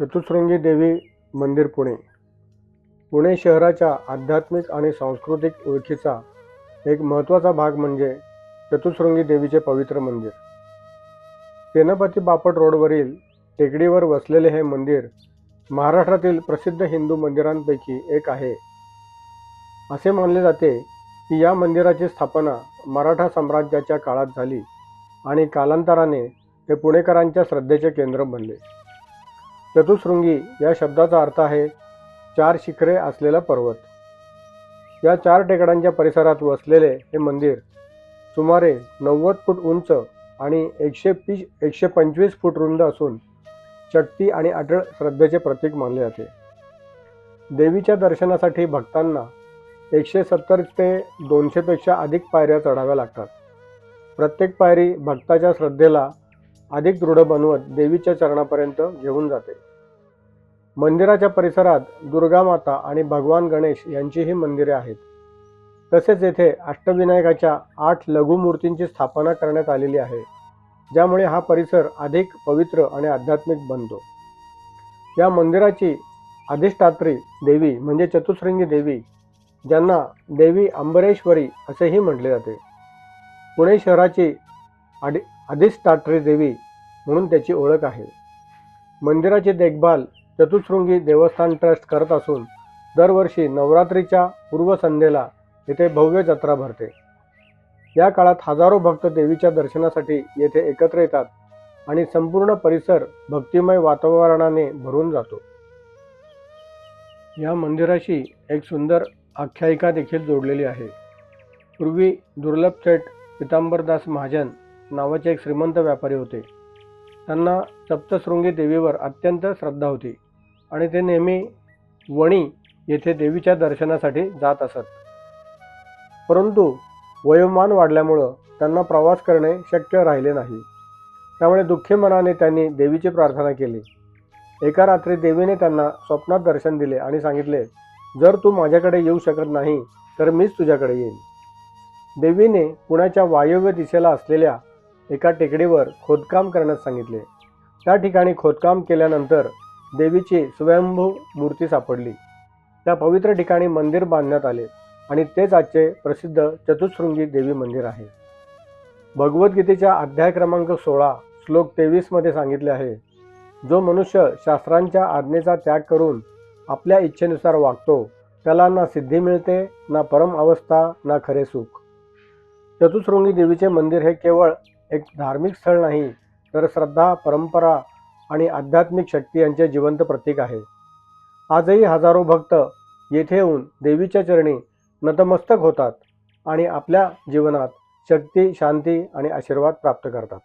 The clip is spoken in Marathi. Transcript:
चतुश्रृंगी देवी मंदिर पुणे. पुणे शहराच्या आध्यात्मिक आणि सांस्कृतिक ओळखीचा एक महत्त्वाचा भाग म्हणजे चतुश्रृंगी देवीचे पवित्र मंदिर. सेनापती बापट रोडवरील टेकडीवर वसलेले हे मंदिर महाराष्ट्रातील प्रसिद्ध हिंदू मंदिरांपैकी एक आहे. असे मानले जाते की या मंदिराची स्थापना मराठा साम्राज्याच्या काळात झाली आणि कालांतराने हे पुणेकरांच्या श्रद्धेचे केंद्र बनले. चतुश्रृंगी या शब्दाचा अर्थ आहे 4 शिखरे असलेला पर्वत. या 4 टेकड्यांच्या परिसरात वसलेले हे मंदिर सुमारे 90 फूट उंच आणि 125 फूट रुंद असून शक्ती आणि अटळ श्रद्धेचे प्रतीक मानले जाते. देवीच्या दर्शनासाठी भक्तांना 170 ते 200 पेक्षा अधिक पायऱ्या चढाव्या लागतात. प्रत्येक पायरी भक्ताच्या श्रद्धेला अधिक दृढ बनवत देवीच्या चरणापर्यंत घेऊन जाते. मंदिराच्या परिसरात दुर्गा माता आणि भगवान गणेश यांचीही मंदिरे आहेत. तसेच येथे अष्टविनायकाच्या 8 लघु मूर्तींची स्थापना करण्यात आलेली आहे, ज्यामुळे हा परिसर अधिक पवित्र आणि आध्यात्मिक बनतो. या मंदिराची अधिष्ठात्री देवी म्हणजे चतुश्रृंगी देवी, ज्यांना देवी अंबरेश्वरी असेही म्हटले जाते. पुणे शहराची अधिष्ठात्री देवी म्हणून त्याची ओळख आहे. मंदिराची देखभाल चतुश्रृंगी देवस्थान ट्रस्ट करत असून दरवर्षी नवरात्रीच्या पूर्वसंध्येला येथे भव्य जत्रा भरते. या काळात हजारो भक्त देवीच्या दर्शनासाठी येथे एकत्र येतात आणि संपूर्ण परिसर भक्तिमय वातावरणाने भरून जातो. या मंदिराशी एक सुंदर आख्यायिका देखील जोडलेली आहे. पूर्वी दुर्लभ सेठ पितांबरदास महाजन नावाचे एक श्रीमंत व्यापारी होते. त्यांना सप्तशृंगी देवीवर अत्यंत श्रद्धा होती आणि ते नेहमी वणी येथे देवीच्या दर्शनासाठी जात असत. परंतु वयोमान वाढल्यामुळं त्यांना प्रवास करणे शक्य राहिले नाही. त्यामुळे दुःखी मनाने त्यांनी देवीची प्रार्थना केली. एका रात्री देवीने त्यांना स्वप्नात दर्शन दिले आणि सांगितले, जर तू माझ्याकडे येऊ शकत नाही तर मीच तुझ्याकडे येईन. देवीने पुण्याच्या वायव्य दिशेला असलेल्या एका टेकडीवर खोदकाम करण्यास सांगितले. त्या ठिकाणी खोदकाम केल्यानंतर देवीची स्वयंभू मूर्ती सापडली. त्या पवित्र ठिकाणी मंदिर बांधण्यात आले आणि तेच आजचे प्रसिद्ध चतुश्रृंगी देवी मंदिर आहे. भगवद्गीतेच्या अध्याय क्रमांक 16 श्लोक 23 मध्ये सांगितले आहे, जो मनुष्य शास्त्रांच्या आज्ञेचा त्याग करून आपल्या इच्छेनुसार वागतो त्याला ना सिद्धी मिळते, ना परम अवस्था, ना खरे सुख. चतुश्रृंगी देवीचे मंदिर हे केवळ एक धार्मिक स्थळ नाही, तर श्रद्धा, परंपरा आणि आध्यात्मिक शक्ती यांचे जिवंत प्रतीक आहे. आजही हजारो भक्त येथे येऊन देवीच्या चरणी नतमस्तक होतात आणि आपल्या जीवनात शक्ती, शांती आणि आशीर्वाद प्राप्त करतात.